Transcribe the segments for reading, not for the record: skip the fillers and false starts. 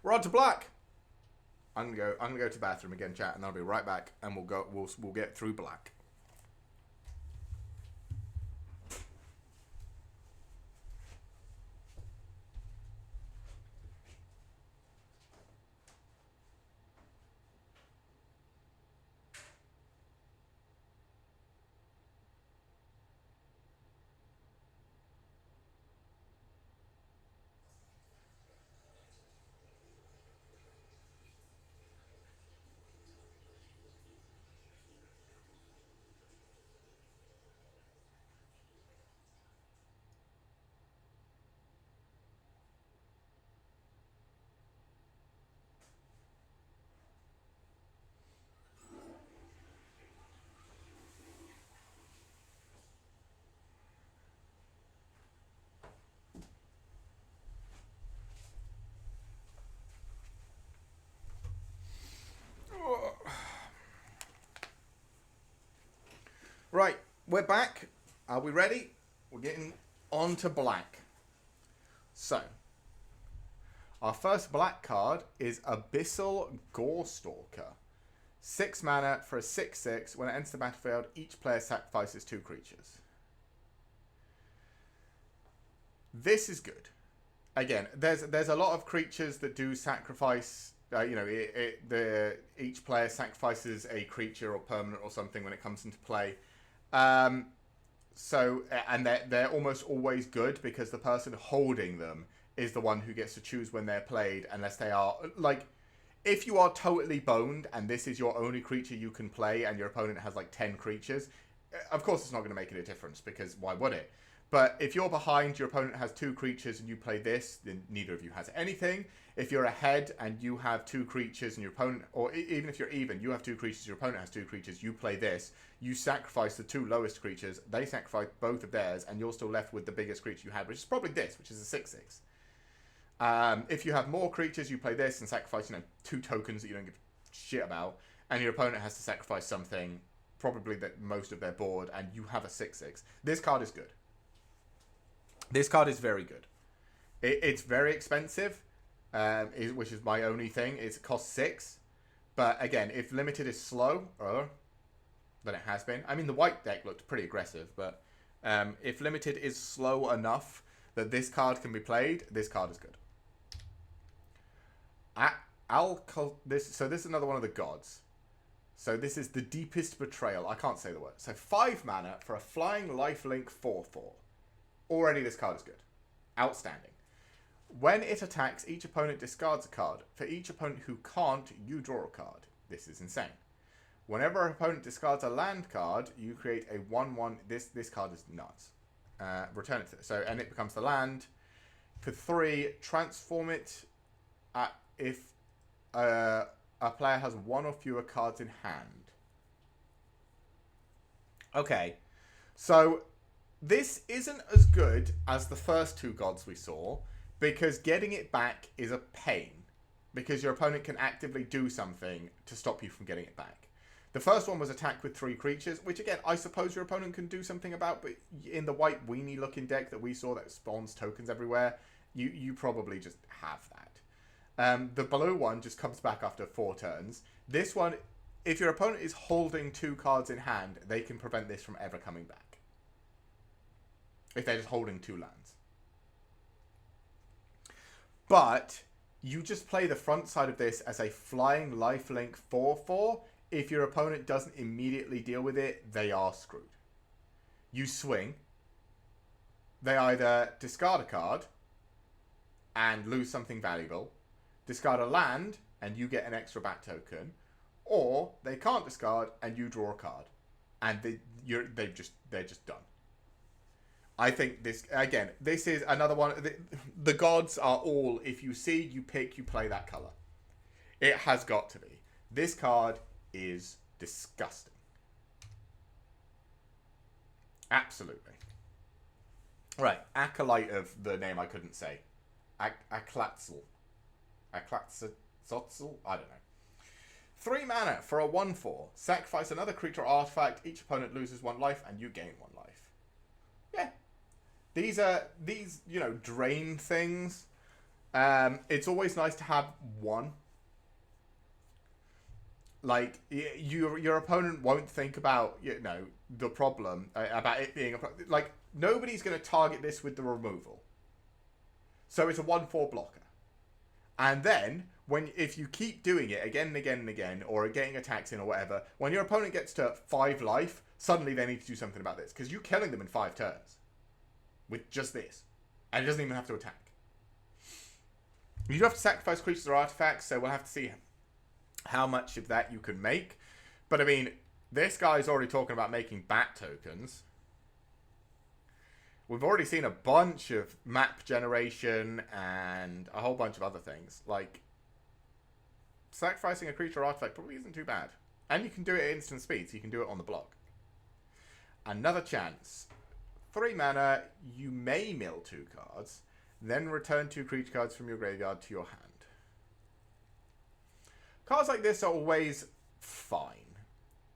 We're on to black. I'm gonna go to the bathroom again, chat, and I'll be right back, and we'll get through black. Right, we're back. Are we ready? We're getting on to black. So, our first black card is Abyssal Gorestalker. 6 mana for a 6/6. When it enters the battlefield, each player sacrifices 2 creatures. This is good. Again, there's a lot of creatures that do sacrifice. Each player sacrifices a creature or permanent or something when it comes into play. And they're almost always good because the person holding them is the one who gets to choose when they're played, unless they are like, if you are totally boned and this is your only creature you can play and your opponent has like 10 creatures, of course it's not going to make it a difference, because why would it? But if you're behind, your opponent has 2 creatures and you play this, then neither of you has anything. If you're ahead and you have 2 creatures and your opponent, or even if you're even, you have 2 creatures, your opponent has 2 creatures, you play this, you sacrifice the 2 lowest creatures, they sacrifice both of theirs, and you're still left with the biggest creature you had, which is probably this, which is a 6/6. If you have more creatures, you play this and sacrifice, 2 tokens that you don't give a shit about, and your opponent has to sacrifice something, probably that most of their board, and you have a 6/6. This card is good. This card is very good. It's very expensive, which is my only thing. It costs 6. But again, if limited is slow, than it has been. I mean, the white deck looked pretty aggressive, but if limited is slow enough that this card can be played, this card is good. So this is another one of the gods. So this is the Deepest Betrayal. I can't say the word. So 5 mana for a flying lifelink 4/4. Already this card is good. Outstanding. When it attacks, each opponent discards a card. For each opponent who can't, you draw a card. This is insane. Whenever an opponent discards a land card, you create a 1/1. This card is nuts. Return it and it becomes the land. For 3, transform it if a player has 1 or fewer cards in hand. Okay, so this isn't as good as the first 2 gods we saw, because getting it back is a pain, because your opponent can actively do something to stop you from getting it back. The first one was attack with 3 creatures, which again, I suppose your opponent can do something about, but in the white weenie looking deck that we saw that spawns tokens everywhere, you probably just have that. The blue one just comes back after 4 turns. This one, if your opponent is holding 2 cards in hand, they can prevent this from ever coming back. If they're just holding 2 lands. But you just play the front side of this as a flying lifelink 4/4. If your opponent doesn't immediately deal with it, they are screwed. You swing. They either discard a card and lose something valuable, discard a land and you get an extra back token, or they can't discard and you draw a card, and they're just done. I think this is another one. The gods are all, if you see, you pick, you play that color. It has got to be. This card is disgusting. Absolutely. Right, Acolyte of the name I couldn't say. Aklatzel. Aklatzel? I don't know. 3 mana for a 1/4. Sacrifice another creature or artifact. Each opponent loses 1 life and you gain 1 life. Yeah. These drain things It's always nice to have one. Like your opponent won't think about the problem about it being like nobody's going to target this with the removal. So it's a 1/4 blocker. And then if you keep doing it again and again and again, or getting attacks in or whatever, when your opponent gets to 5 life, suddenly they need to do something about this because you're killing them in 5 turns with just this, and it doesn't even have to attack. You do have to sacrifice creatures or artifacts, so we'll have to see how much of that you can make. But I mean, this guy's already talking about making bat tokens. We've already seen a bunch of map generation and a whole bunch of other things. Like, sacrificing a creature or artifact probably isn't too bad. And you can do it at instant speed, so you can do it on the block. Another chance. 3 mana, you may mill 2 cards, then return 2 creature cards from your graveyard to your hand. Cards like this are always fine.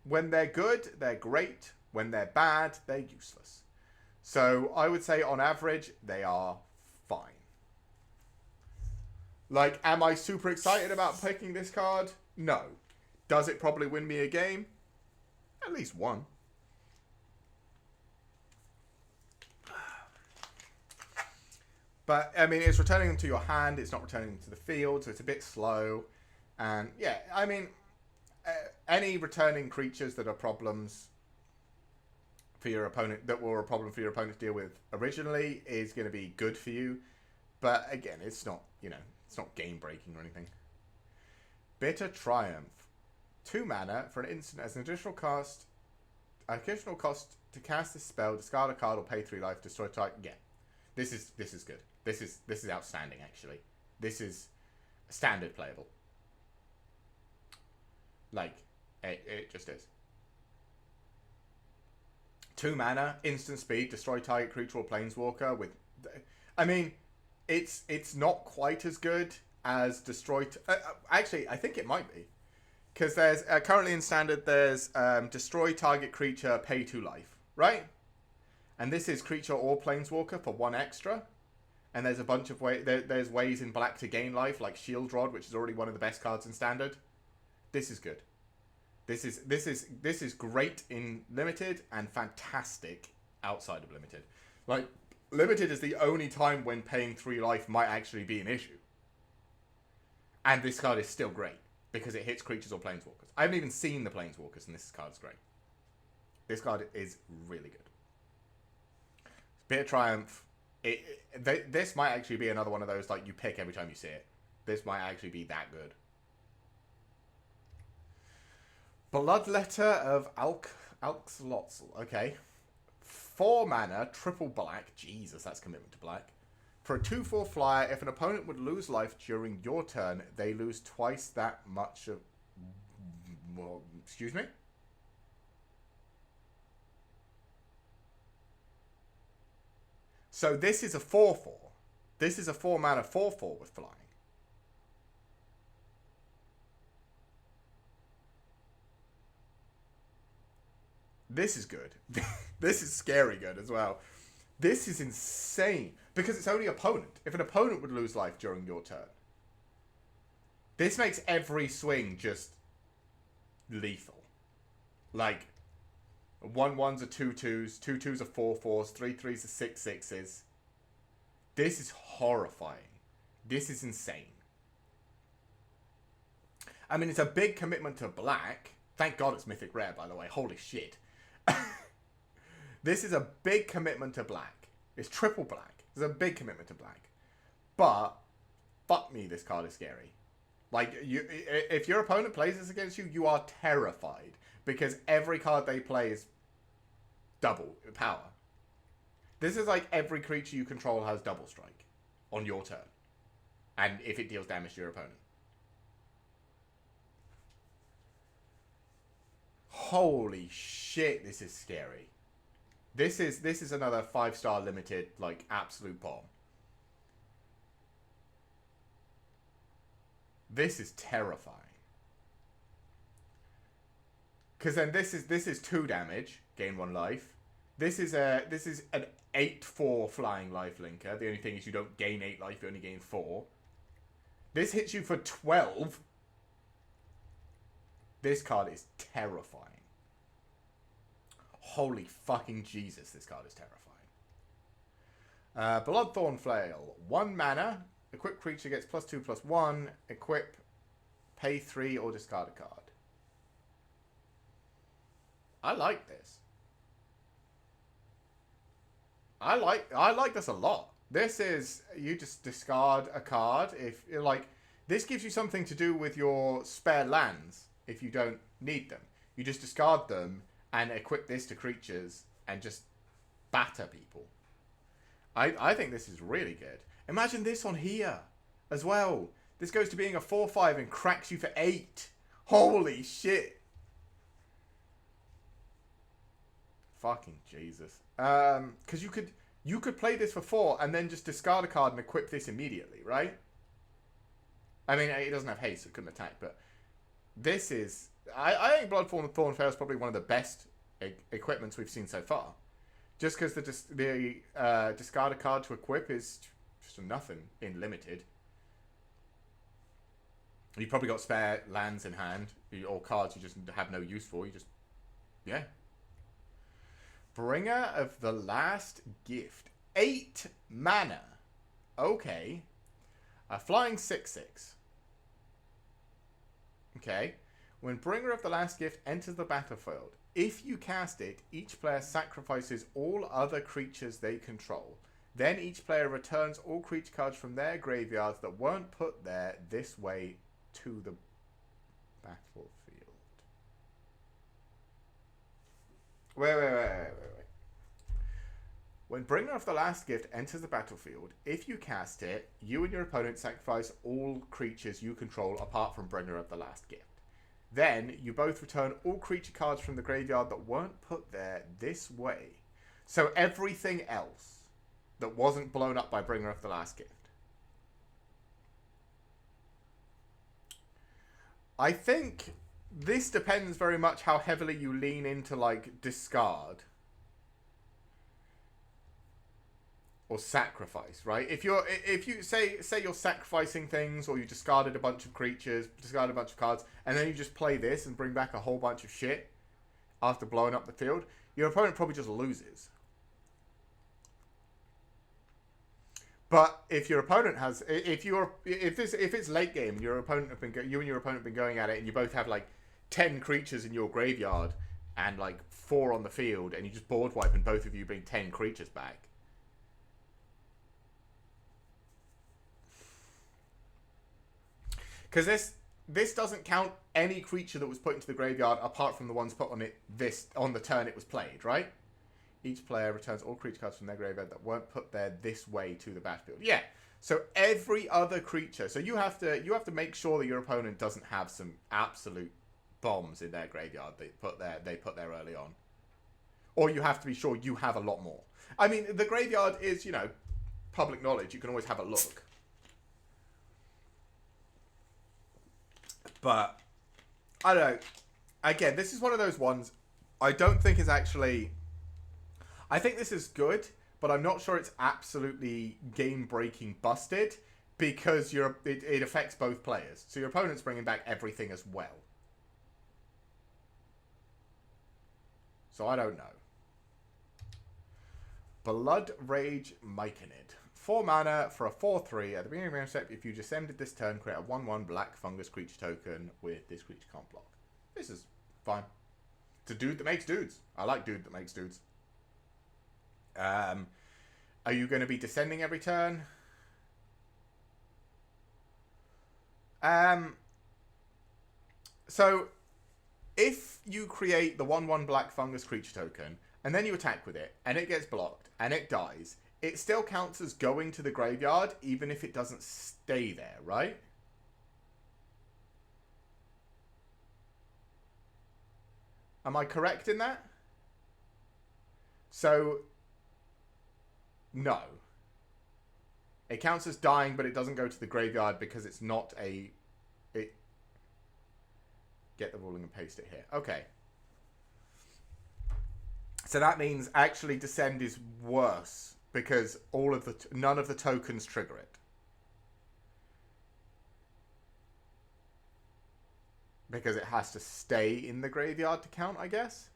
When they're good, they're great. When they're bad, they're useless. So I would say on average, they are fine. Like, am I super excited about picking this card? No. Does it probably win me a game? At least one. But, I mean, it's returning them to your hand. It's not returning them to the field, so it's a bit slow. And, yeah, I mean, any returning creatures that are problems for your opponent, that were a problem for your opponent to deal with originally, is going to be good for you. But, again, it's not, it's not game-breaking or anything. Bitter Triumph. 2 mana for an instant as an additional cost to cast this spell, discard a card or pay 3 life, destroy target. Yeah. This is good. This is outstanding, actually. This is standard playable. Like, it just is. 2 mana, instant speed, destroy target creature or planeswalker with... I mean, it's not quite as good as destroy... actually, I think it might be. Because there's... currently in standard, there's destroy target creature, pay 2 life. Right? And this is creature or planeswalker for 1 extra. And there's a bunch of ways... There's ways in black to gain life, like Shield Rod, which is already one of the best cards in standard. This is good. This is great in limited and fantastic outside of limited. Like, limited is the only time when paying 3 life might actually be an issue. And this card is still great because it hits creatures or planeswalkers. I haven't even seen the planeswalkers, and this card's great. This card is really good. Bitter Triumph. This might actually be another one of those, like, you pick every time you see it. This might actually be that good. Bloodletter of Ixalan. Okay. 4 mana, triple black. Jesus, that's commitment to black. For a 2/4 flyer, if an opponent would lose life during your turn, they lose twice that much of... Well, excuse me? So this is a 4/4. This is a 4 mana 4/4 with flying. This is good. This is scary good as well. This is insane. Because it's only opponent. If an opponent would lose life during your turn. This makes every swing just lethal. Like, 1/1s are 2/2s, 2/2s are 4/4s, 3/3s are 6/6s. This is horrifying. This is insane. I mean, it's a big commitment to black. Thank God it's mythic rare, by the way. Holy shit. This is a big commitment to black. It's triple black. It's a big commitment to black. But, fuck me, this card is scary. Like, if your opponent plays this against you, you are terrified. Because every card they play is double power. This is like every creature you control has double strike on your turn. And if it deals damage to your opponent. Holy shit, this is scary. This is another 5-star limited, like, absolute bomb. This is terrifying. Because then this is 2 damage, gain 1 life. This is an 8/4 flying life linker. The only thing is you don't gain 8 life, you only gain 4. This hits you for 12. This card is terrifying. Holy fucking Jesus, this card is terrifying. Bloodthorn Flail. 1 mana. Equip creature gets +2/+1. Equip, pay 3 or discard a card. I like this. I like this a lot. This is, you just discard a card if, like, this gives you something to do with your spare lands if you don't need them. You just discard them and equip this to creatures and just batter people. I think this is really good. Imagine this on here as well. This goes to being a 4/5 and cracks you for 8. Holy shit. Fucking Jesus. Because you could play this for 4 and then just discard a card and equip this immediately, right? I mean, it doesn't have haste, so it couldn't attack, but this is... I think Bloodthorn Flail is probably one of the best equipments we've seen so far. Just because the discard a card to equip is just nothing in limited. You've probably got spare lands in hand, or cards you just have no use for. You just... yeah. Bringer of the Last Gift. 8 mana. Okay. A flying 6/6. Okay. When Bringer of the Last Gift enters the battlefield, if you cast it, each player sacrifices all other creatures they control. Then each player returns all creature cards from their graveyards that weren't put there this way to the battlefield. Wait. When Bringer of the Last Gift enters the battlefield, if you cast it, you and your opponent sacrifice all creatures you control apart from Bringer of the Last Gift. Then, you both return all creature cards from the graveyard that weren't put there this way. So everything else that wasn't blown up by Bringer of the Last Gift. I think this depends very much how heavily you lean into, like, discard. Or sacrifice, right? If you say you're sacrificing things, or you discarded a bunch of creatures, discarded a bunch of cards, and then you just play this and bring back a whole bunch of shit after blowing up the field, your opponent probably just loses. But if your opponent has, if it's late game and you and your opponent have been going at it, and you both have like 10 creatures in your graveyard and like 4 on the field, and you just board wipe and both of you bring 10 creatures back. Because this doesn't count any creature that was put into the graveyard apart from the ones put on it on the turn it was played, right? Each player returns all creature cards from their graveyard that weren't put there this way to the battlefield. Yeah. So every other creature. So you have to make sure that your opponent doesn't have some absolute bombs in their graveyard they put there early on. Or you have to be sure you have a lot more. I mean, the graveyard is, you know, public knowledge. You can always have a look. But, I don't know. Again, this is one of those ones I don't think is actually... I think this is good, but I'm not sure it's absolutely game-breaking busted, because it affects both players. So your opponent's bringing back everything as well. So I don't know. Blood Rage Myconid. 4 mana for a 4/3. At the beginning of your step, if you descended this turn, create a 1/1 black fungus creature token with this creature can't block. This is fine. It's a dude that makes dudes. I like dude that makes dudes. Are you going to be descending every turn? So, if you create the 1/1 black fungus creature token, and then you attack with it, and it gets blocked, and it dies, it still counts as going to the graveyard, even if it doesn't stay there, right? Am I correct in that? So, no. It counts as dying, but it doesn't go to the graveyard because it's not a... Get the ruling and paste it here. Okay. So that means actually descend is worse because none of the tokens trigger it. because it has to stay in the graveyard to count, I guess.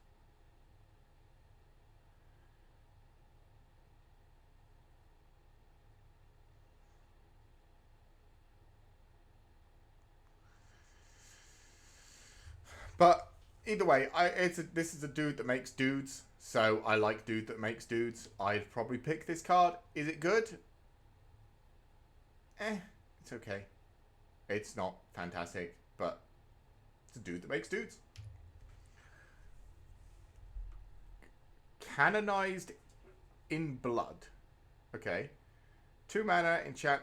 But either way, this is a dude that makes dudes, so I like dude that makes dudes. I'd probably pick this card. Is it good? It's okay. It's not fantastic, but it's a dude that makes dudes. Canonized in Blood. Okay. 2 mana, enchant.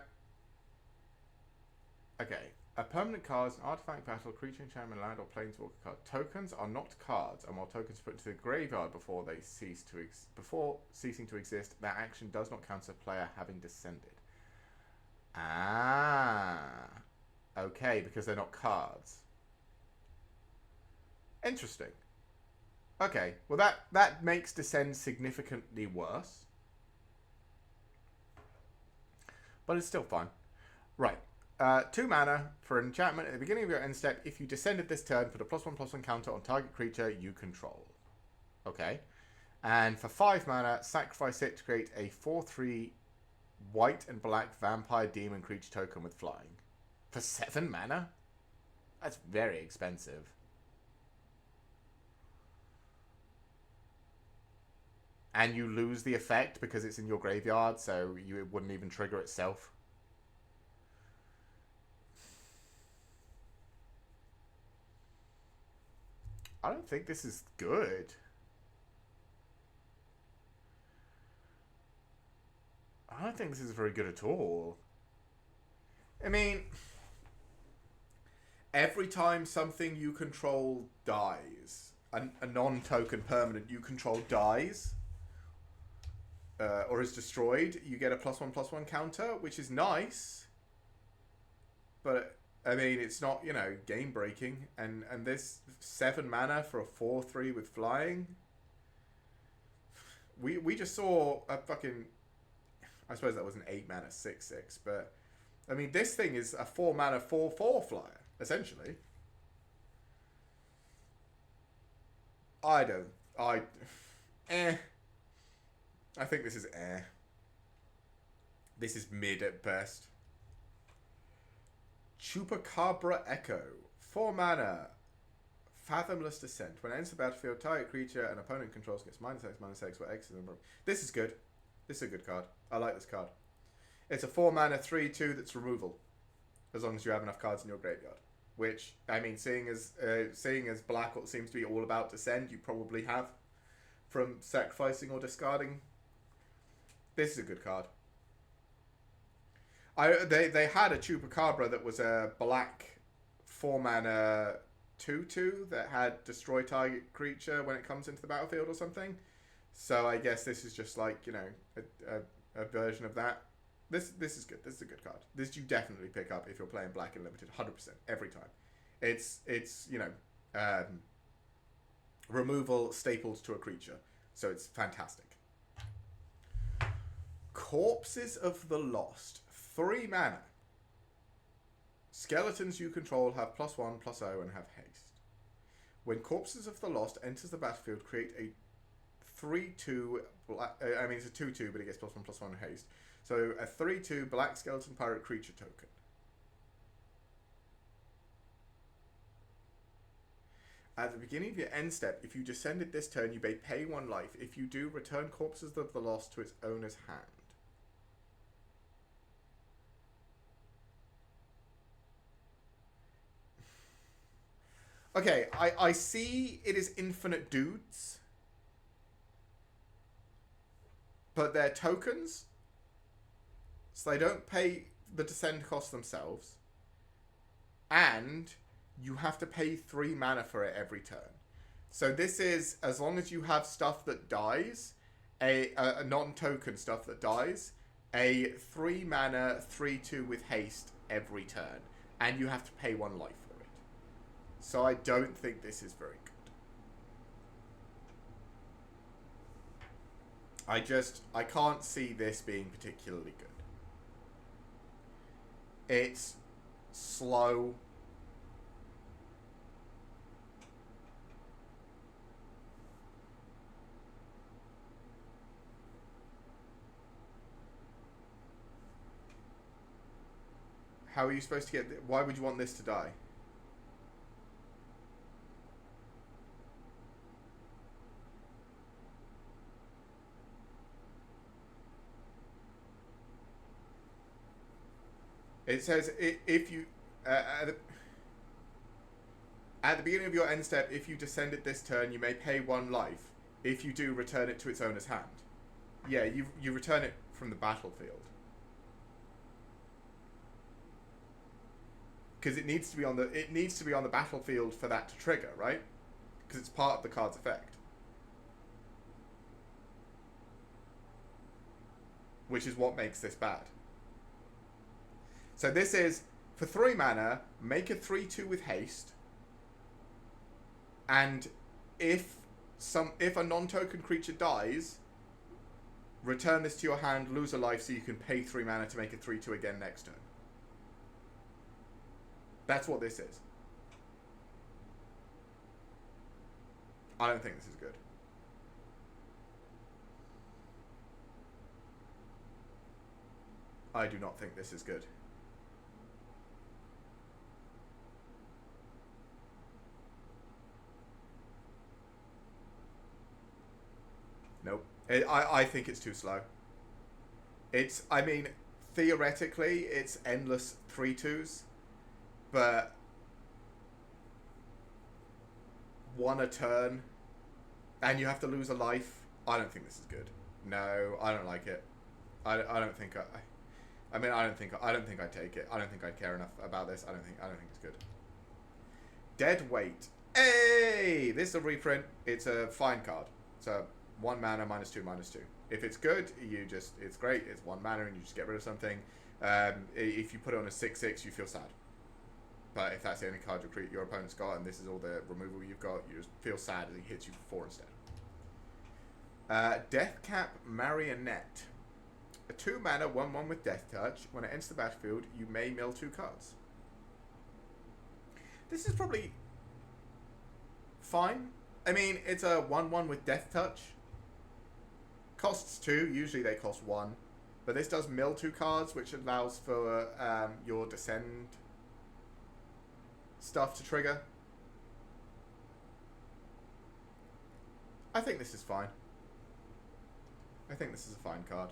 Okay. A permanent card is an artifact, battle, creature, enchantment, land, or planeswalker card. Tokens are not cards, and while tokens are put into the graveyard before ceasing to exist, that action does not count as a player having descended. Ah. Okay, because they're not cards. Interesting. Okay, well that makes descend significantly worse. But it's still fun. Right. 2 mana for an enchantment at the beginning of your end step. If you descended this turn, put a +1/+1 counter on target creature you control. Okay. And for 5 mana, sacrifice it to create a 4/3 white and black vampire demon creature token with flying. For 7 mana? That's very expensive. And you lose the effect because it's in your graveyard, so it wouldn't even trigger itself. I don't think this is good. I don't think this is very good at all. I mean, every time something you control dies, a non-token permanent you control dies, or is destroyed, you get a +1/+1 counter, which is nice. But I mean, it's not, game breaking. And this 7 mana for a 4/3 with flying. We just saw a fucking, I suppose that was an 8 mana 6/6, but I mean, this thing is a 4 mana 4/4 flyer, essentially. I think this is This is mid at best. Chupacabra Echo. 4 mana. Fathomless Descent. When it enters the battlefield, target creature an opponent controls gets -X/-X, where X is the number. This is good. This is a good card. I like this card. It's a 4 mana 3/2 that's removal. As long as you have enough cards in your graveyard. Which, I mean, seeing as black seems to be all about descend, you probably have from sacrificing or discarding. This is a good card. They had a Chupacabra that was a black 4 mana 2/2 that had destroy target creature when it comes into the battlefield or something. So I guess this is just like, a version of that. This is good. This is a good card. This you definitely pick up if you're playing black and limited 100% every time. It's removal stapled to a creature. So it's fantastic. Corpses of the Lost. 3 mana. Skeletons you control have +1/+0 and have haste. When Corpses of the Lost enters the battlefield, create a 3/2 black. It's a 2/2, but it gets +1/+1 and haste. So a 3/2 black skeleton pirate creature token. At the beginning of your end step, if you descended this turn, you may pay 1 life. If you do, return Corpses of the Lost to its owner's hand. Okay, I see it is infinite dudes. But they're tokens. So they don't pay the descend cost themselves. And you have to pay 3 mana for it every turn. So this is, as long as you have stuff that dies, a non-token stuff that dies, a 3 mana 3/2 with haste every turn. And you have to pay 1 life for it. So I don't think this is very good. I can't see this being particularly good. It's slow. How are you supposed to get... Why would you want this to die? It says if you... at the beginning of your end step, if you descend it this turn, you may pay 1 life. If you do, return it to its owner's hand. Yeah, you return it from the battlefield. Because it needs to be on the battlefield for that to trigger, right? Because it's part of the card's effect. Which is what makes this bad. So this is, for 3 mana, make a 3/2 with haste. And if a non-token creature dies, return this to your hand, lose a life, so you can pay 3 mana to make a 3/2 again next turn. That's what this is. I don't think this is good. I do not think this is good. Nope. I think it's too slow. I mean, theoretically, it's endless 3/2s, but 1 a turn, and you have to lose a life. I don't think this is good. No, I don't like it. I don't think I mean, I don't think I'd take it. I don't think I'd care enough about this. I don't think it's good. Dead Weight. Hey, this is a reprint. It's a fine card. So 1 mana, -2/-2. If it's good, it's great. It's 1 mana and you just get rid of something. If you put it on a 6/6, you feel sad. But if that's the only card your opponent's got, and this is all the removal you've got, you just feel sad as he hits you for 4 instead. Deathcap Marionette. A 2 mana 1/1 with Death Touch. When it enters the battlefield, you may mill 2 cards. This is probably fine. I mean, it's a 1/1 with Death Touch. Costs 2. Usually they cost 1. But this does mill 2 cards, which allows for your descend stuff to trigger. I think this is fine. I think this is a fine card.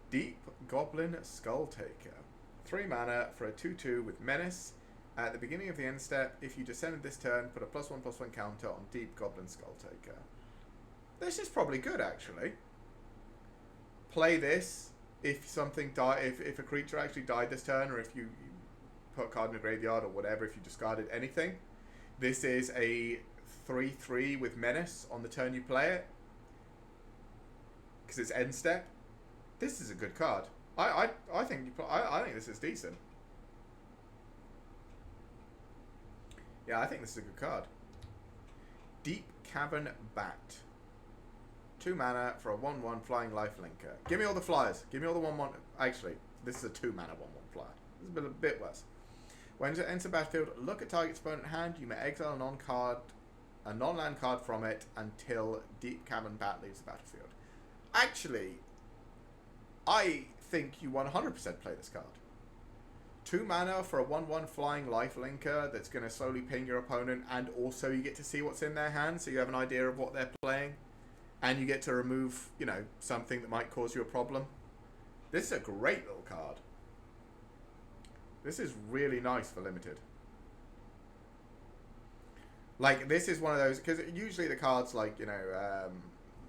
Deep Goblin Skulltaker. 3 mana for a 2/2 with Menace. At the beginning of the end step, if you descended this turn, put a +1/+1 counter on Deep Goblin Skulltaker. This is probably good, actually. Play this if something if a creature actually died this turn, or if you put a card in a graveyard or whatever, if you discarded anything. This is a 3/3 with Menace on the turn you play it. Because it's end step. This is a good card. I think this is decent. Yeah, I think this is a good card. Deep Cavern Bat. 2 mana for a 1/1 flying lifelinker. Give me all the flyers. Give me all the 1/1. Actually, this is a 2 mana 1/1 flyer. This is a bit worse. When it enters the battlefield, look at target's opponent hand. You may exile a non-land card from it until Deep Cavern Bat leaves the battlefield. Actually, I think you 100% play this card. 2 mana for a 1/1 flying lifelinker that's going to slowly ping your opponent, and also you get to see what's in their hand, so you have an idea of what they're playing, and you get to remove, something that might cause you a problem. This is a great little card. This is really nice for limited. Like, this is one of those, because usually the cards, like,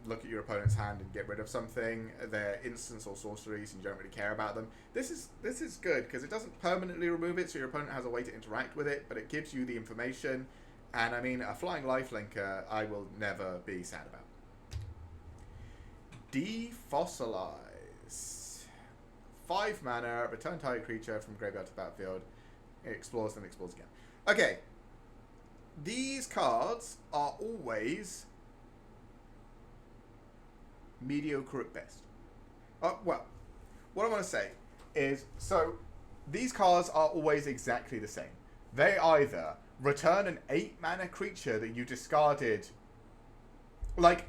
look at your opponent's hand and get rid of something. They're instants or sorceries and you don't really care about them. This is good because it doesn't permanently remove it, so your opponent has a way to interact with it, but it gives you the information. And I mean, a flying lifelinker I will never be sad about. Defossilize. 5 mana, return target creature from graveyard to battlefield. It explores, then explores again. Okay. These cards are always mediocre at best. Well, what I want to say is, so these cards are always exactly the same. They either return an 8 mana creature that you discarded, like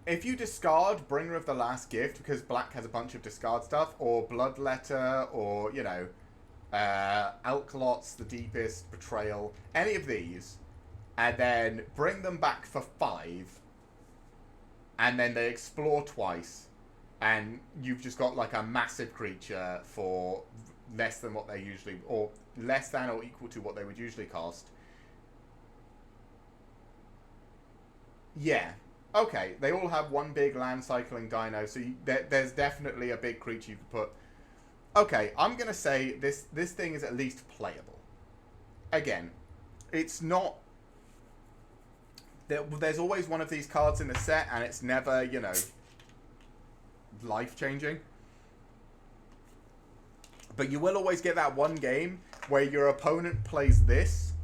if you discard Bringer of the Last Gift, because black has a bunch of discard stuff, or Bloodletter, or, you know, Alkalots, the Deepest, Betrayal, any of these, and then bring them back for 5, and then they explore twice, and you've just got like a massive creature for less than what they usually, or less than or equal to what they would usually cost. Yeah. Okay, they all have one big land cycling dino, so there's definitely a big creature you could put. Okay, I'm going to say this thing is at least playable. Again, it's not... There's always one of these cards in the set, and it's never, you know, life-changing. But you will always get that one game where your opponent plays this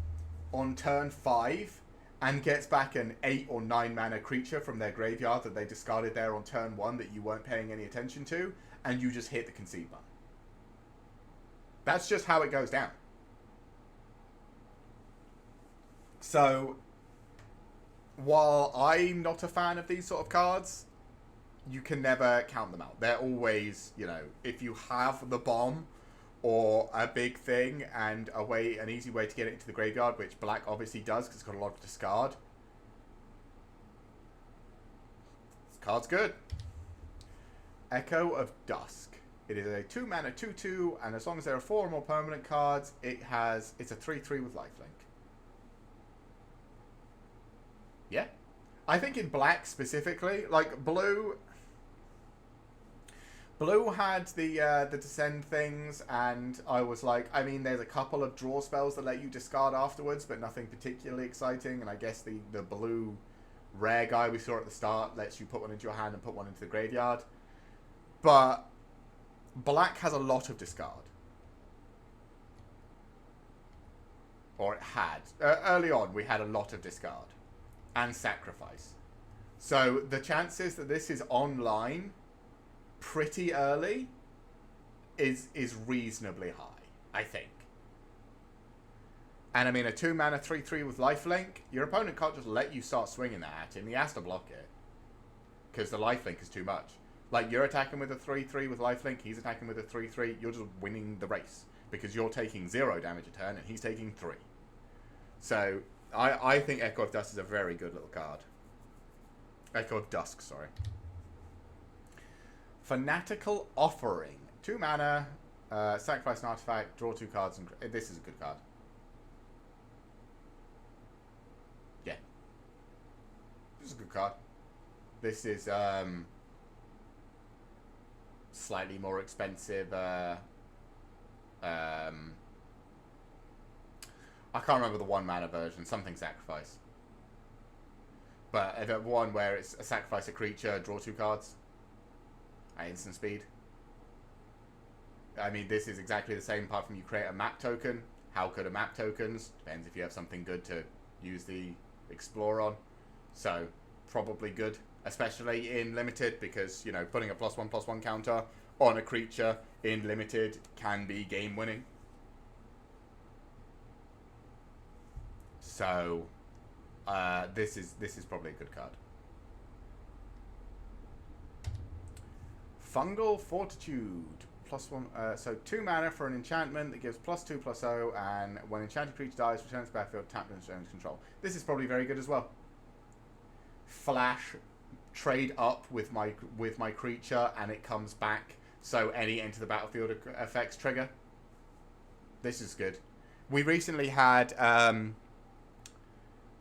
on turn 5 and gets back an 8 or 9 mana creature from their graveyard that they discarded there on turn 1 that you weren't paying any attention to, and you just hit the concede button. That's just how it goes down. So, while I'm not a fan of these sort of cards, you can never count them out. They're always, you know, if you have the bomb or a big thing and an easy way to get it into the graveyard, which black obviously does because it's got a lot of discard. This card's good. Echo of Dusk. It is a 2 mana 2/2, and as long as there are 4 or more permanent cards, it's a 3/3 with lifelink. Yeah. I think in black specifically, like blue had the descend things, and I was like, I mean, there's a couple of draw spells that let you discard afterwards, but nothing particularly exciting. And I guess the blue rare guy we saw at the start lets you put one into your hand and put one into the graveyard. But black has a lot of discard. Or it had. Early on, we had a lot of discard. And sacrifice. So the chances that this is online pretty early is reasonably high, I think. And I mean, a 2 mana 3/3 with lifelink, your opponent can't just let you start swinging that at him. He has to block it. Because the lifelink is too much. Like, you're attacking with a 3/3 with lifelink, he's attacking with a 3/3, you're just winning the race. Because you're taking 0 damage a turn, and he's taking 3. So, I think Echo of Dusk is a very good little card. Echo of Dusk, sorry. Fanatical Offering. 2 mana, sacrifice an artifact, draw 2 cards, and this is a good card. Yeah. This is a good card. This is, slightly more expensive, I can't remember the 1 mana version, something sacrifice. But one where it's a sacrifice a creature, draw 2 cards at instant speed. I mean, this is exactly the same apart from you create a map token. How good are map tokens? Depends if you have something good to use the Explore on. So, probably good. Especially in Limited, because, you know, putting a +1/+1 counter on a creature in Limited can be game winning. So, this is probably a good card. Fungal Fortitude. +1, so 2 mana for an enchantment that gives +2/+0, and when an enchanted creature dies, returns to the battlefield, tapped and returns control. This is probably very good as well. Flash, trade up with my creature, and it comes back. So any enter the battlefield effects trigger. This is good. We recently had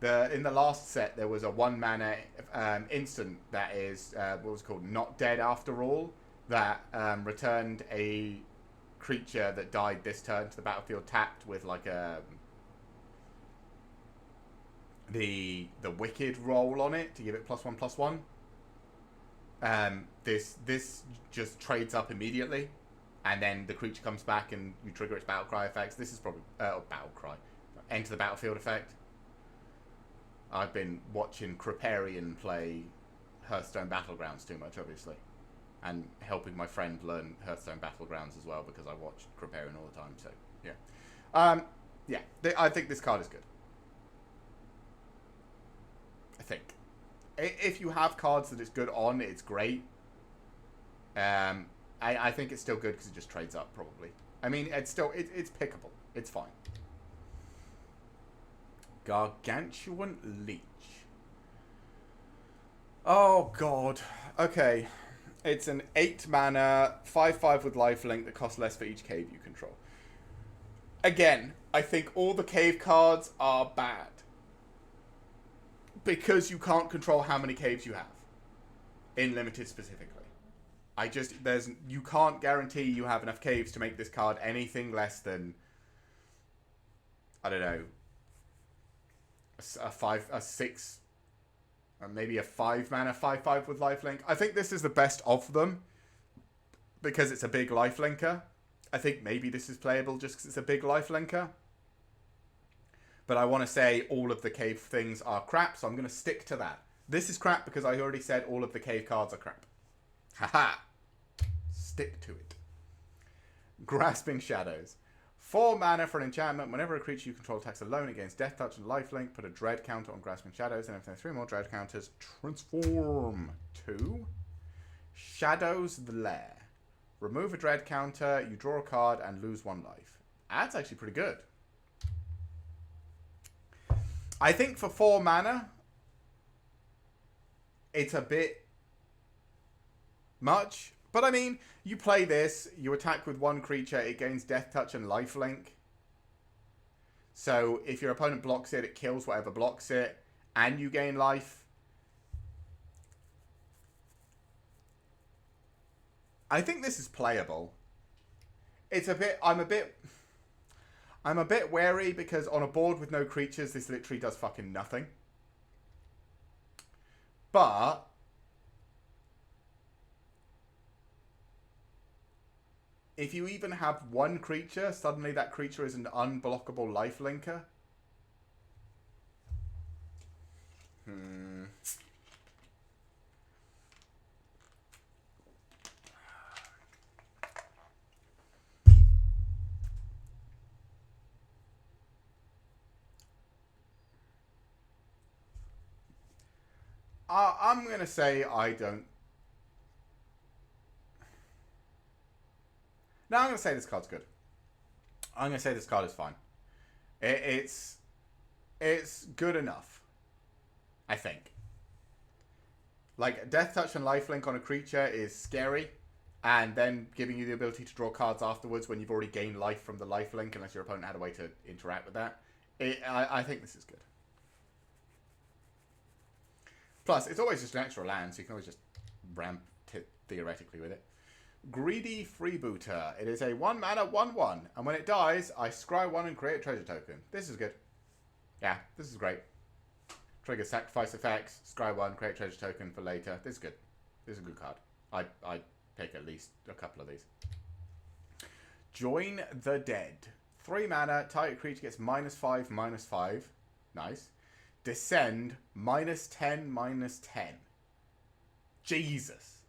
in the last set there was a 1 mana instant that is what was called Not Dead After All, that returned a creature that died this turn to the battlefield tapped with like the Wicked roll on it to give it +1/+1. This just trades up immediately, and then the creature comes back and you trigger its Battlecry effects. This is probably Battlecry, enter the battlefield effect. I've been watching Kriparian play Hearthstone Battlegrounds too much, obviously, and helping my friend learn Hearthstone Battlegrounds as well because I watch Kriparian all the time. So yeah, I think this card is good. I think. If you have cards that it's good on, it's great. I think it's still good because it just trades up, probably. I mean, it's pickable. It's fine. Gargantuan Leech. Oh, God. Okay. It's an 8 mana, 5/5 with lifelink that costs less for each cave you control. Again, I think all the cave cards are bad. Because you can't control how many caves you have. In Limited specifically. You can't guarantee you have enough caves to make this card anything less than, I don't know, a 6, maybe a 5 mana 5/5 with lifelink. I think this is the best of them because it's a big lifelinker. I think maybe this is playable just because it's a big lifelinker. But I want to say all of the cave things are crap, so I'm going to stick to that. This is crap because I already said all of the cave cards are crap. Haha. Stick to it. Grasping Shadows. 4 mana for an enchantment. Whenever a creature you control attacks alone against Death Touch and Lifelink, put a Dread counter on Grasping Shadows, and if there are 3 more Dread counters, transform to Shadows the Lair. Remove a Dread counter, you draw a card, and lose 1 life. That's actually pretty good. I think for 4 mana, it's a bit much. But I mean, you play this, you attack with 1 creature, it gains Death Touch and Lifelink. So if your opponent blocks it, it kills whatever blocks it, and you gain life. I think this is playable. I'm a bit wary because on a board with no creatures, this literally does fucking nothing. But if you even have 1 creature, suddenly that creature is an unblockable lifelinker. I'm going to say I don't. No, I'm going to say this card's good. I'm going to say this card is fine. It's good enough, I think. Like, Death Touch and Lifelink on a creature is scary, and then giving you the ability to draw cards afterwards when you've already gained life from the lifelink, unless your opponent had a way to interact with that. I think this is good. Plus, it's always just an extra land, so you can always just ramp it theoretically with it. Greedy Freebooter. It is a 1 mana 1/1, and when it dies, I scry 1 and create a treasure token. This is good. Yeah, this is great. Trigger sacrifice effects, scry 1, create treasure token for later. This is good. This is a good card. I'd pick at least a couple of these. Join the Dead. 3 mana, target creature gets -5/-5. Nice. Descend, -10/-10. Jesus.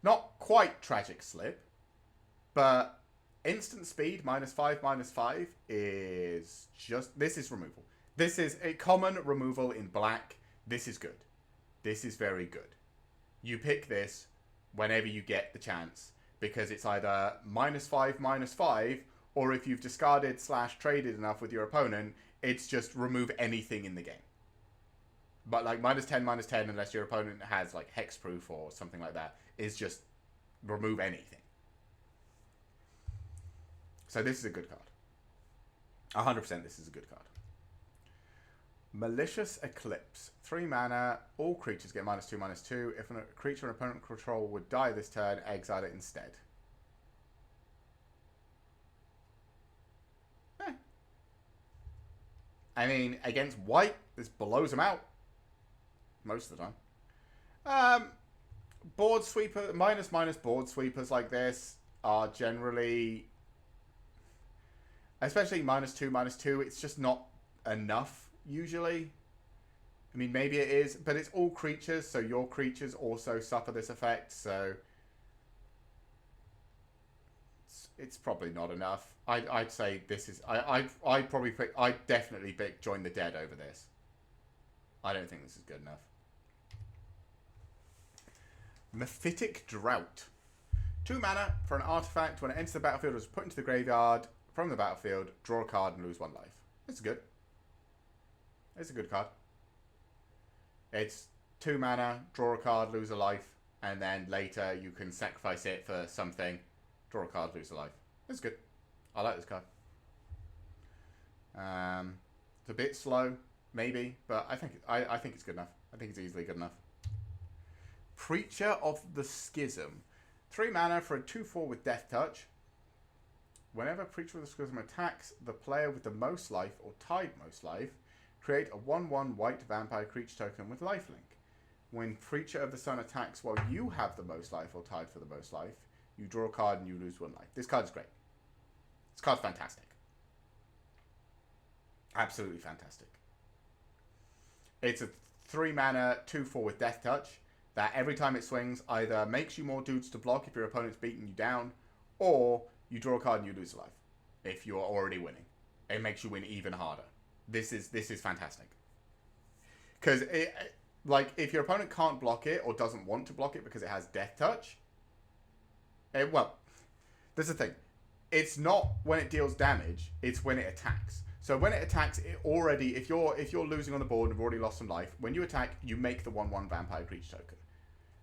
Not quite Tragic Slip, but instant speed, -5/-5 is just... This is removal. This is a common removal in black. This is good. This is very good. You pick this whenever you get the chance, because it's either -5/-5, or if you've discarded / traded enough with your opponent, it's just remove anything in the game. But like -10/-10, unless your opponent has like hexproof or something like that, is just remove anything. So this is a good card. 100% this is a good card. Malicious Eclipse. 3 mana, all creatures get -2/-2. If a creature an opponent control would die this turn, exile it instead. I mean, against white, this blows them out. Most of the time. Board sweeper, minus board sweepers like this are generally, especially -2/-2, it's just not enough, usually. I mean, maybe it is, but it's all creatures, so your creatures also suffer this effect, so it's probably not enough. I'd say this is... I'd definitely pick Join the Dead over this. I don't think this is good enough. Mephitic Drought. 2 mana for an artifact. When it enters the battlefield, it is put into the graveyard from the battlefield. Draw a card and lose 1 life. It's good. It's a good card. It's 2 mana, draw a card, lose a life, and then later you can sacrifice it for something. Draw a card, lose a life. It's good. I like this card. It's a bit slow, maybe, but I think it's good enough. I think it's easily good enough. Preacher of the Schism. 3 mana for a 2/4 with Death Touch. Whenever Preacher of the Schism attacks the player with the most life or tied most life, create a 1/1 white vampire creature token with lifelink. When Preacher of the Sun attacks while you have the most life or tied for the most life, you draw a card and you lose 1 life. This card is great. This card's fantastic. Absolutely fantastic. It's a 3 mana 2/4 with Death Touch that every time it swings either makes you more dudes to block if your opponent's beating you down, or you draw a card and you lose a life if you're already winning. It makes you win even harder. This is fantastic. Because like if your opponent can't block it or doesn't want to block it because it has Death Touch, well, there's the thing. It's not when it deals damage, it's when it attacks. So when it attacks, it already, if you're losing on the board and have already lost some life, when you attack, you make the 1/1 vampire creature token.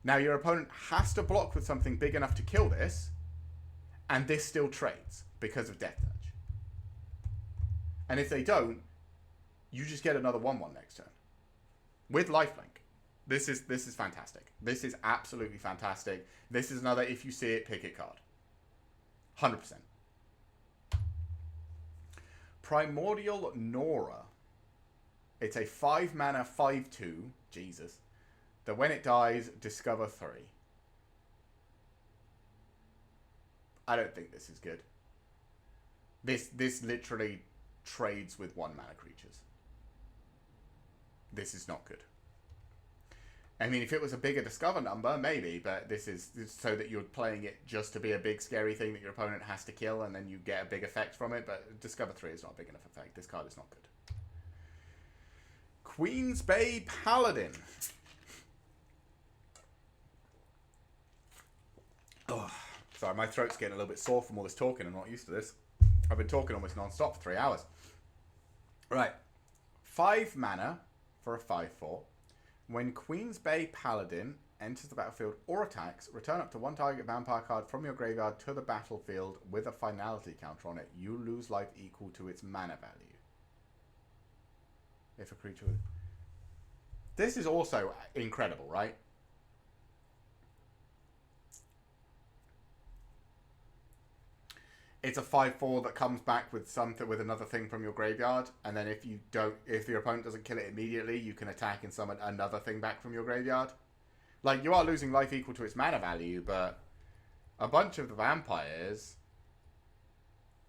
Now your opponent has to block with something big enough to kill this, and this still trades because of Death Touch. And if they don't, you just get another 1/1 next turn with lifelink. This is fantastic. This is absolutely fantastic. This is another if you see it, pick it card. 100%. Primordial Nora. It's a 5 mana 5/2. Jesus. That when it dies, discover 3. I don't think this is good. This literally trades with 1 mana creatures. This is not good. I mean, if it was a bigger discover number, maybe, but this is so that you're playing it just to be a big scary thing that your opponent has to kill and then you get a big effect from it, but discover 3 is not a big enough effect. This card is not good. Queen's Bay Paladin. Oh, sorry, my throat's getting a little bit sore from all this talking. I'm not used to this. I've been talking almost non-stop for 3 hours. Right. 5 mana for a 5/4. When Queen's Bay Paladin enters the battlefield or attacks, return up to 1 target vampire card from your graveyard to the battlefield with a finality counter on it. You lose life equal to its mana value. If a creature... This is also incredible, right? It's a 5/4 that comes back with something, with another thing from your graveyard, and then if your opponent doesn't kill it immediately, you can attack and summon another thing back from your graveyard. Like, you are losing life equal to its mana value, but a bunch of the vampires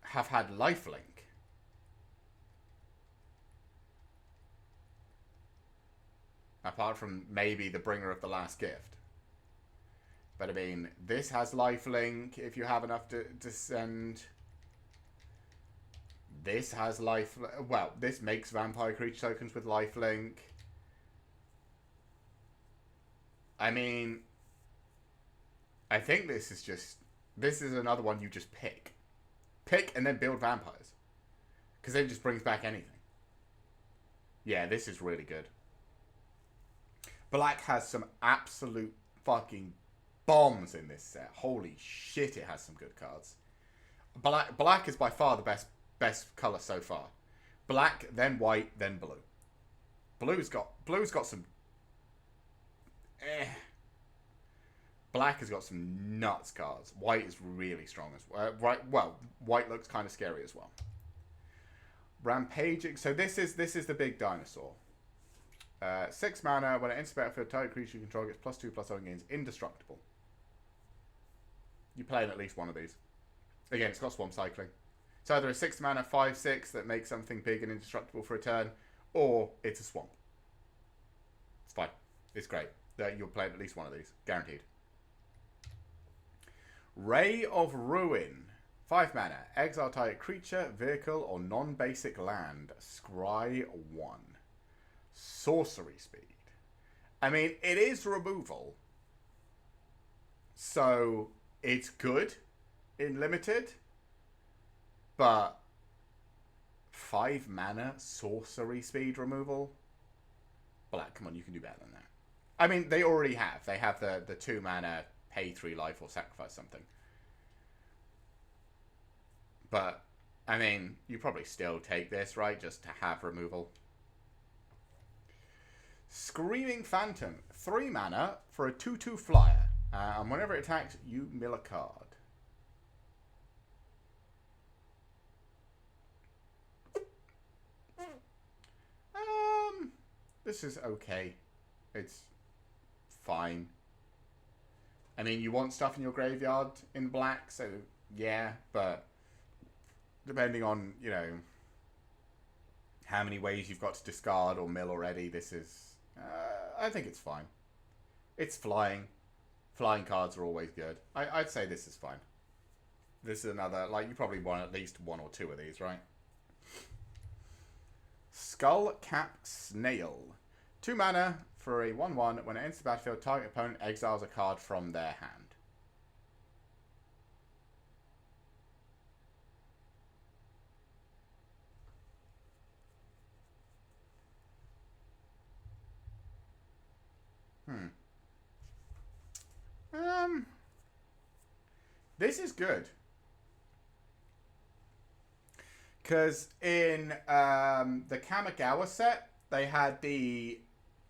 have had lifelink. Apart from maybe the Bringer of the Last Gift. But I mean, this has lifelink if you have enough to send. This has life. Well, this makes vampire creature tokens with lifelink. I mean, I think this is another one you just pick. Pick and then build vampires. Because then it just brings back anything. Yeah, this is really good. Black has some absolute fucking bombs in this set. Holy shit, it has some good cards. Black is by far the best colour so far. Black, then white, then blue. Blue's got some Black has got some nuts cards. White is really strong as well. White looks kind of scary as well. Rampaging. So this is the big dinosaur. 6 mana. When it enters the battlefield, target creature you control gets +2/+0 gains indestructible. You play in at least one of these. Again, it's got swamp cycling. It's either a 6 mana 5/6 that makes something big and indestructible for a turn, or it's a swamp. It's fine. It's great. You'll play at least one of these. Guaranteed. Ray of Ruin. 5 mana. Exile target creature, vehicle, or non-basic land. Scry 1. Sorcery speed. I mean, it is removal. So it's good in limited, but 5 mana sorcery speed removal? Black, come on, you can do better than that. I mean, they already have. They have the 2 mana, pay 3 life or sacrifice something. But, I mean, you probably still take this, right? Just to have removal. Screaming Phantom. 3 mana for a 2/2 flyer. And whenever it attacks, you mill a card. This is okay. It's fine. I mean, you want stuff in your graveyard in black, so yeah, but depending on, you know, how many ways you've got to discard or mill already, this is, I think it's fine. It's flying. Flying cards are always good. I'd say this is fine. This is another, like, you probably want at least 1 or 2 of these, right? Skullcap Snail. 2 mana for a 1/1. When it enters the battlefield, target opponent exiles a card from their hand. This is good. Because in the Kamigawa set, they had the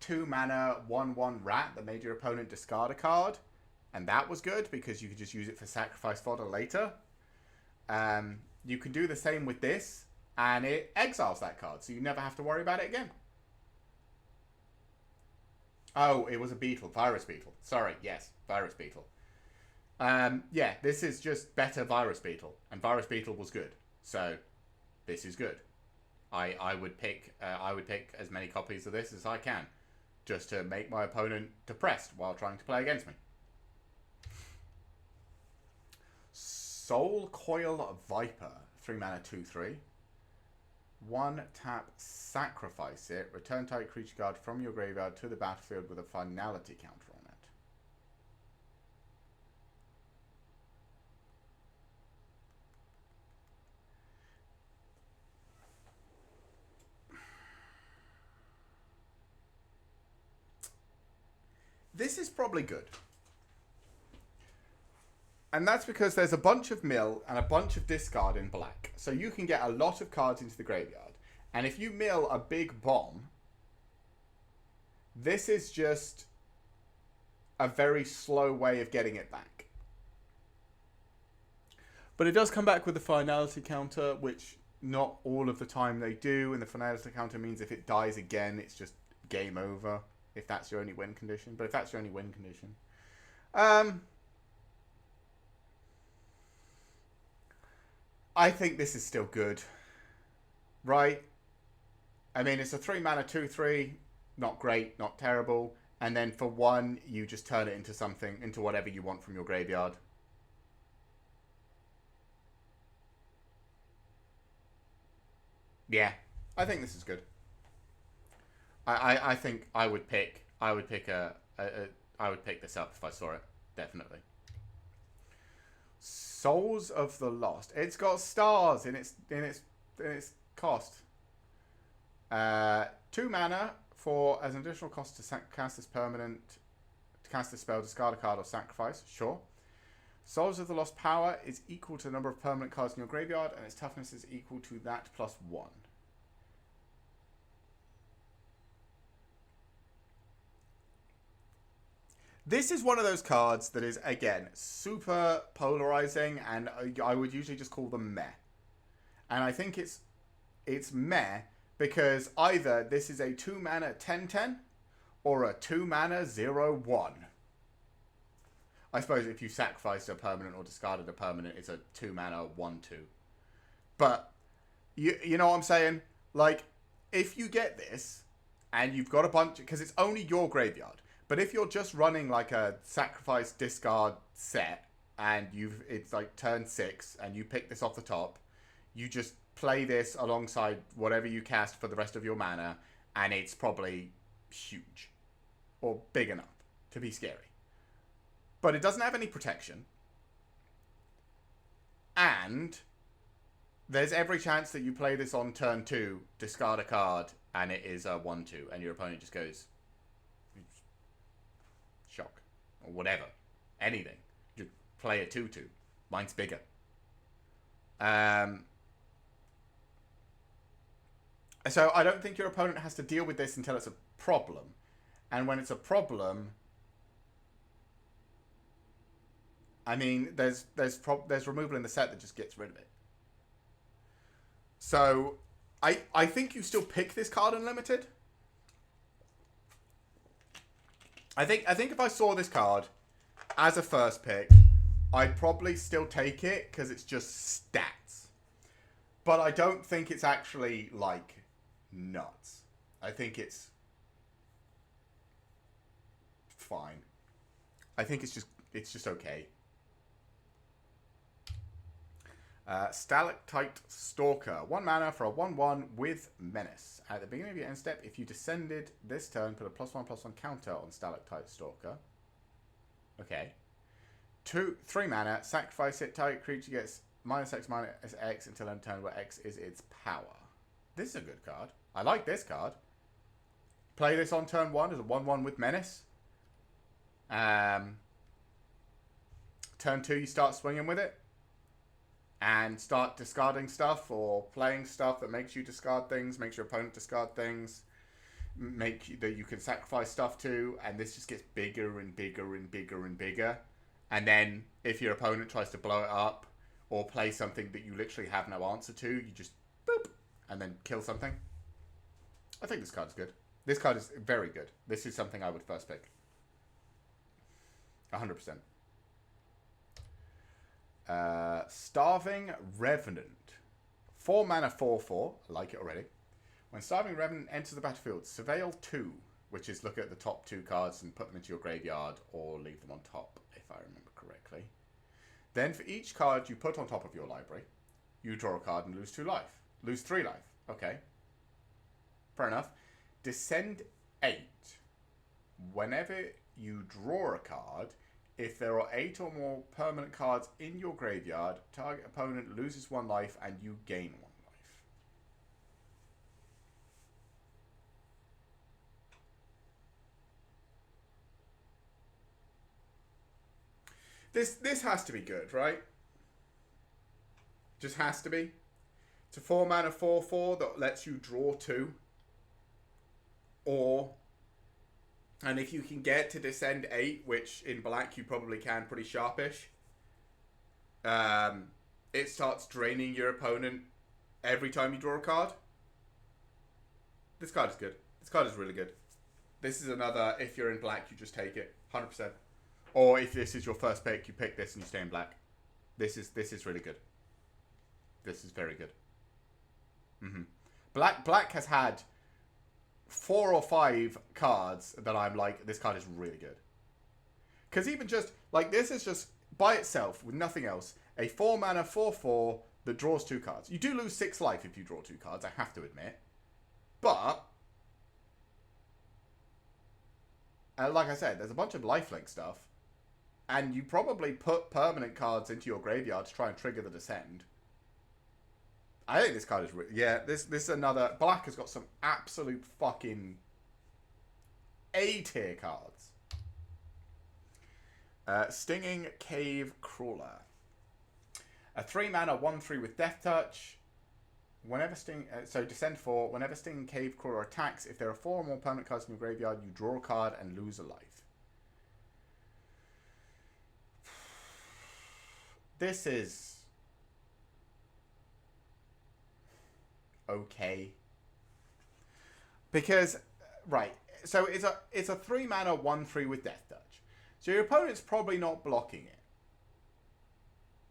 2 mana 1/1 rat that made your opponent discard a card. And that was good because you could just use it for sacrifice fodder later. You can do the same with this, and it exiles that card, so you never have to worry about it again. Oh, it was a beetle. Virus beetle. Sorry, yes, virus beetle. Yeah, this is just better virus beetle, and virus beetle was good, so this is good. I would pick as many copies of this as I can, just to make my opponent depressed while trying to play against me. Soul Coil Viper, 3 mana 2/3. 1 tap, sacrifice it. Return target creature card from your graveyard to the battlefield with a finality counter on it. This is probably good. And that's because there's a bunch of mill and a bunch of discard in black. So you can get a lot of cards into the graveyard. And if you mill a big bomb, this is just a very slow way of getting it back. But it does come back with a finality counter, which not all of the time they do. And the finality counter means if it dies again, it's just game over. If that's your only win condition. But if that's your only win condition. I think this is still good. Right? I mean, it's a 3 mana 2/3. Not great, not terrible. And then for 1, you just turn it into something, into whatever you want from your graveyard. Yeah, I think this is good. I think I would pick this up if I saw it, definitely. Souls of the Lost. It's got stars in its cost. 2 mana for as an additional cost to cast this permanent, to cast this spell, discard a card or sacrifice. Sure. Souls of the Lost power is equal to the number of permanent cards in your graveyard, and its toughness is equal to that plus 1. This is one of those cards that is, again, super polarizing, and I would usually just call them meh. And I think it's meh because either this is a 2 mana 10/10 or a 2 mana 0/1. I suppose if you sacrificed a permanent or discarded a permanent, it's a 2 mana 1/2. But you know what I'm saying? Like, if you get this and you've got a bunch, because it's only your graveyard. But if you're just running like a sacrifice discard set and it's like turn 6 and you pick this off the top, you just play this alongside whatever you cast for the rest of your mana, and it's probably huge or big enough to be scary. But it doesn't have any protection. And there's every chance that you play this on turn 2, discard a card, and it is a 1-2, and your opponent just goes shock or whatever, anything. You play a 2-2. Mine's bigger. So I don't think your opponent has to deal with this until it's a problem, and when it's a problem, I mean, there's removal in the set that just gets rid of it. So I think you still pick this card unlimited. I think if I saw this card as a first pick, I'd probably still take it because it's just stats. But I don't think it's actually like nuts. I think it's fine. I think it's just okay. Stalactite Stalker. 1 mana for a 1/1 with Menace. At the beginning of your end step, if you descended this turn, put a +1/+1 counter on Stalactite Stalker. Okay. 3 mana, sacrifice it, target creature gets -X/-X until end turn where X is its power. This is a good card. I like this card. Play this on turn 1 as a 1/1 with Menace. Turn 2, you start swinging with it. And start discarding stuff or playing stuff that makes you discard things, makes your opponent discard things, that you can sacrifice stuff to, and this just gets bigger and bigger and bigger and bigger. And then if your opponent tries to blow it up or play something that you literally have no answer to, you just boop and then kill something. I think this card is good. This card is very good. This is something I would first pick. 100%. Starving Revenant. 4 mana 4/4. I like it already. When Starving Revenant enters the battlefield, surveil 2, which is look at the top 2 cards and put them into your graveyard or leave them on top, if I remember correctly. Then for each card you put on top of your library, you draw a card and lose 2 life. Lose 3 life. Okay. Fair enough. Descend 8. Whenever you draw a card, if there are 8 or more permanent cards in your graveyard, target opponent loses 1 life and you gain 1 life. This has to be good, right? Just has to be. It's a 4 mana 4/4 that lets you draw 2. And if you can get to descend 8, which in black you probably can pretty sharpish, it starts draining your opponent every time you draw a card. This card is good. This card is really good. This is another, if you're in black, you just take it. 100%. Or if this is your first pick, you pick this and you stay in black. This is really good. This is very good. Black has had 4 or 5 cards that I'm like, this card is really good. Because even just, like, this is just, by itself, with nothing else, a 4 mana 4/4 that draws 2 cards. You do lose 6 life if you draw 2 cards, I have to admit. But, like I said, there's a bunch of lifelink stuff. And you probably put permanent cards into your graveyard to try and trigger the descend. I think this card is this is another. Black has got some absolute fucking A-tier cards. Stinging Cave Crawler. A 3 mana 1/3 with Death Touch. Whenever descend 4. Whenever Stinging Cave Crawler attacks, if there are 4 or more permanent cards in your graveyard, you draw a card and lose a life. This is okay, because so it's a 3 mana 1/3 with Death Touch, so your opponent's probably not blocking it.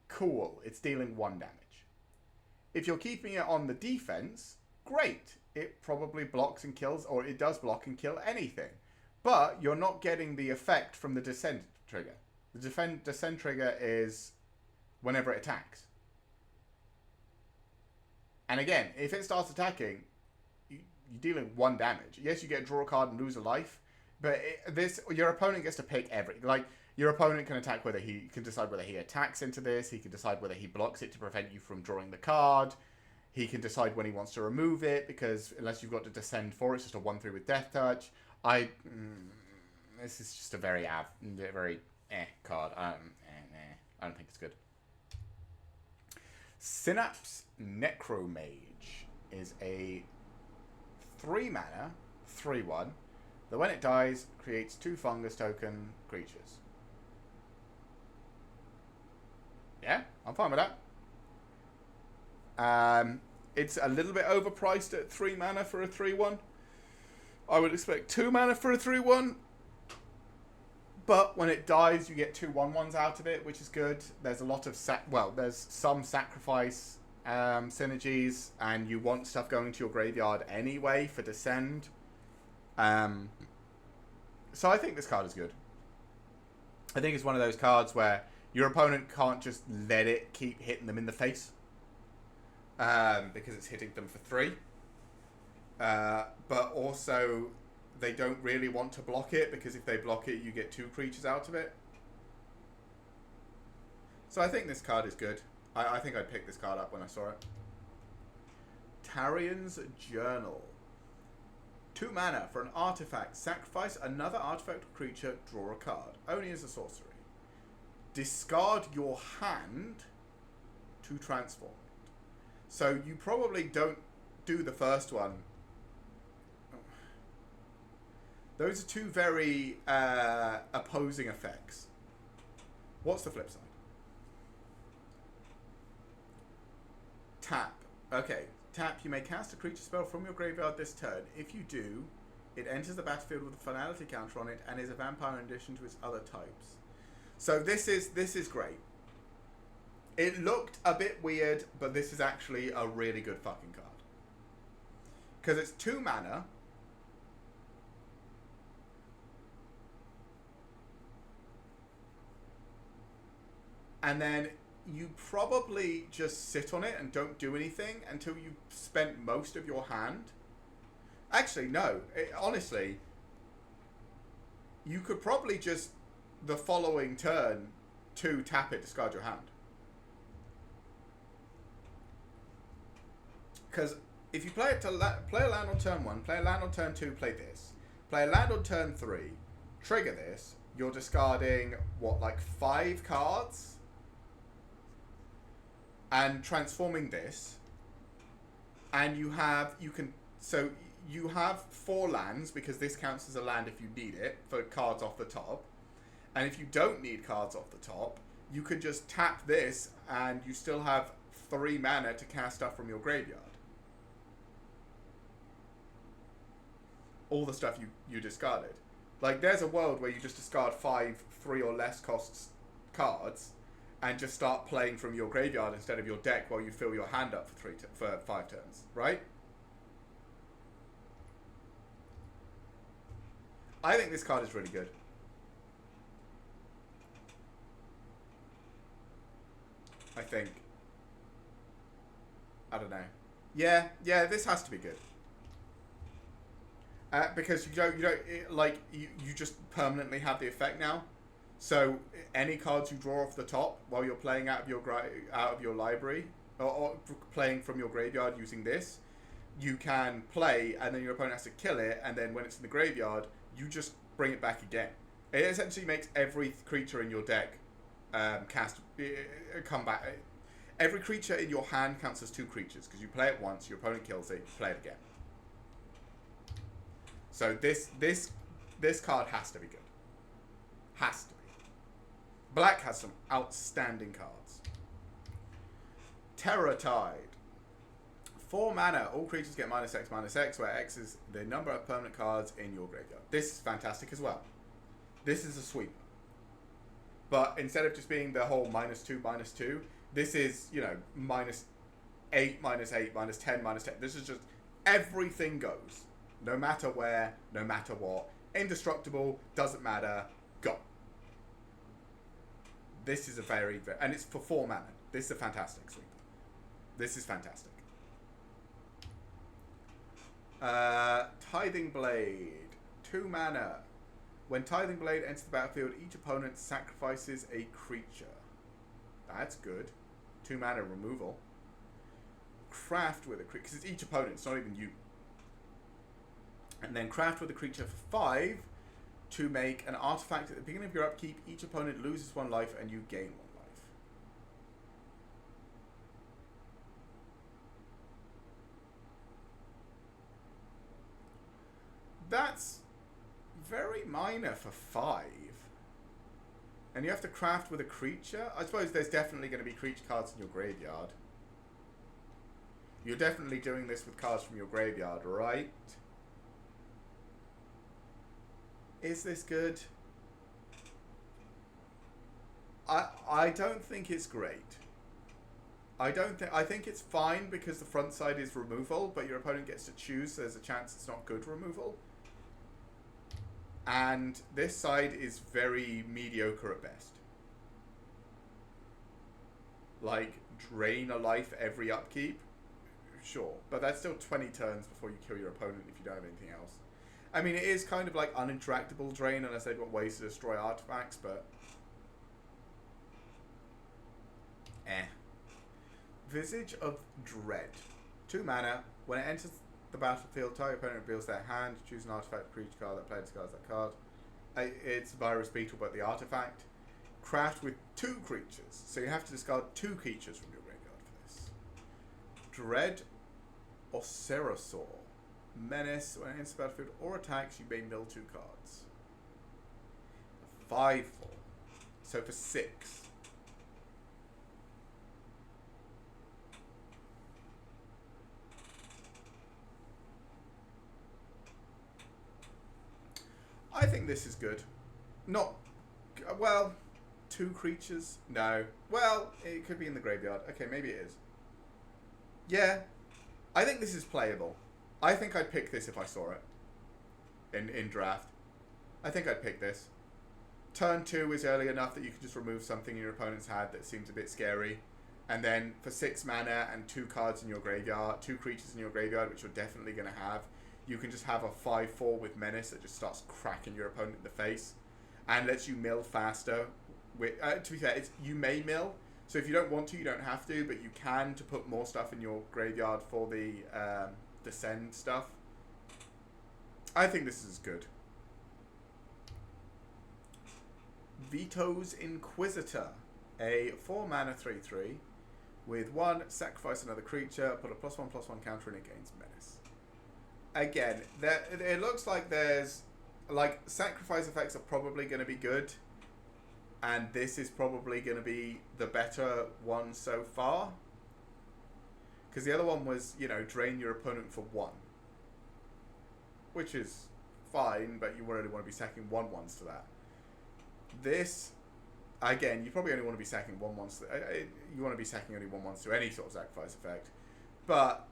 Cool, it's dealing 1 damage. If you're keeping it on the defense, great, it probably blocks and kills, or it does block and kill anything, but you're not getting the effect from the descent trigger. The descent trigger is whenever it attacks. And again, if it starts attacking, you're dealing 1 damage. Yes, you get draw a card and lose a life, but your opponent gets to pick every. Like, Your opponent can attack whether he can decide whether he attacks into this. He can decide whether he blocks it to prevent you from drawing the card. He can decide when he wants to remove it, because unless you've got to descend for it, it's just a 1/3 with Death Touch. This is just a very card. I don't think it's good. Synapse Necromage is a 3-mana, 3/1, that when it dies, creates 2 fungus token creatures. Yeah, I'm fine with that. It's a little bit overpriced at 3 mana for a 3/1. I would expect 2 mana for a 3/1. But when it dies, you get 2 1/1s out of it, which is good. There's a lot of there's some sacrifice synergies, and you want stuff going to your graveyard anyway for Descend. So I think this card is good. I think it's one of those cards where your opponent can't just let it keep hitting them in the face, because it's hitting them for 3. But also, they don't really want to block it, because if they block it, you get 2 creatures out of it. So I think this card is good. I think I'd pick this card up when I saw it. Tarian's Journal. 2 mana for an artifact. Sacrifice another artifact creature, draw a card. Only as a sorcery. Discard your hand to transform it. So you probably don't do the first one. Those are 2 very opposing effects. What's the flip side? Tap. Okay. Tap. You may cast a creature spell from your graveyard this turn. If you do, it enters the battlefield with a finality counter on it and is a vampire in addition to its other types. So this is great. It looked a bit weird, but this is actually a really good fucking card. Because it's 2 mana. And then you probably just sit on it and don't do anything until you've spent most of your hand. Actually, no. Honestly, you could probably just, the following turn, 2 tap it, discard your hand. Because if you play it to play a land on turn 1, play a land on turn 2, play this. Play a land on turn 3, trigger this, you're discarding, what, like 5 cards? And transforming this, and you have 4 lands, because this counts as a land if you need it, for cards off the top. And if you don't need cards off the top, you could just tap this, and you still have 3 mana to cast stuff from your graveyard. All the stuff you discarded. Like, there's a world where you just discard 5 3 or less costs cards, and just start playing from your graveyard instead of your deck while you fill your hand up for 5 turns, right? I think this card is really good. I think. I don't know. Yeah, this has to be good. Because you just permanently have the effect now. So any cards you draw off the top while you're playing out of your library, or playing from your graveyard using this, you can play, and then your opponent has to kill it, and then when it's in the graveyard, you just bring it back again. It essentially makes every creature in your deck come back. Every creature in your hand counts as 2 creatures, because you play it once, your opponent kills it, you play it again. So this card has to be good. Has to be. Black has some outstanding cards. Terror Tide. 4 mana. All creatures get -X, where X is the number of permanent cards in your graveyard. This is fantastic as well. This is a sweeper. But instead of just being the whole -2/-2, this is, -8, -8, -10, -10. This is just everything goes. No matter where, no matter what. Indestructible, doesn't matter, go. This is a very, and it's for 4 mana. This is a fantastic sweeper. This is fantastic. Tithing Blade. 2 mana. When Tithing Blade enters the battlefield, each opponent sacrifices a creature. That's good. 2 mana removal. Craft with a creature, because it's each opponent, it's not even you. And then craft with a creature for 5 to make an artifact at the beginning of your upkeep. Each opponent loses 1 life and you gain 1 life. That's very minor for 5. And you have to craft with a creature? I suppose there's definitely going to be creature cards in your graveyard. You're definitely doing this with cards from your graveyard, right? Is this good? I don't think it's great. I think it's fine because the front side is removal, but your opponent gets to choose, so there's a chance it's not good removal. And this side is very mediocre at best. Like, drain a life every upkeep? Sure. But that's still 20 turns before you kill your opponent if you don't have anything else. I mean, it is kind of like uninteractable drain unless they've got ways to destroy artifacts, but... Visage of Dread. 2 mana. When it enters the battlefield, target opponent reveals their hand. Choose an artifact, creature card, that player discards that card. It's Virus Beetle, but the artifact. Craft with 2 creatures. So you have to discard 2 creatures from your graveyard for this. Dread Ocerosaur. Menace. When it enters the battlefield or attacks, you may mill 2 cards. 5-4. So for 6. I think this is good. Not... Well, 2 creatures? No. Well, it could be in the graveyard. Okay, maybe it is. Yeah. I think this is playable. I think I'd pick this if I saw it. In draft. I think I'd pick this. Turn 2 is early enough that you can just remove something in your opponent's hand that seems a bit scary. And then for 6 mana and 2 cards in your graveyard, 2 creatures in your graveyard, which you're definitely going to have, you can just have a 5-4 with Menace that just starts cracking your opponent in the face and lets you mill faster. To be fair, you may mill, so if you don't want to, you don't have to, but you can to put more stuff in your graveyard for the Descend stuff. I think this is good. Veto's Inquisitor. A 4 mana 3/3 with 1, sacrifice another creature, put a +1/+1 counter and it gains Menace. Again, it looks like there's, like, sacrifice effects are probably going to be good, and this is probably going to be the better one so far. Because the other one was, you know, drain your opponent for 1. Which is fine, but you really want to be sacking 1/1s to that. This, again, you probably only want to be sacking 1/1s. You want to be sacking only 1/1s to any sort of sacrifice effect. But...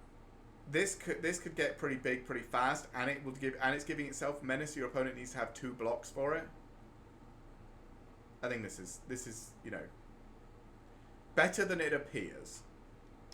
This could get pretty big pretty fast, and it's giving itself Menace. Your opponent needs to have 2 blocks for it. I think this is, you know, better than it appears.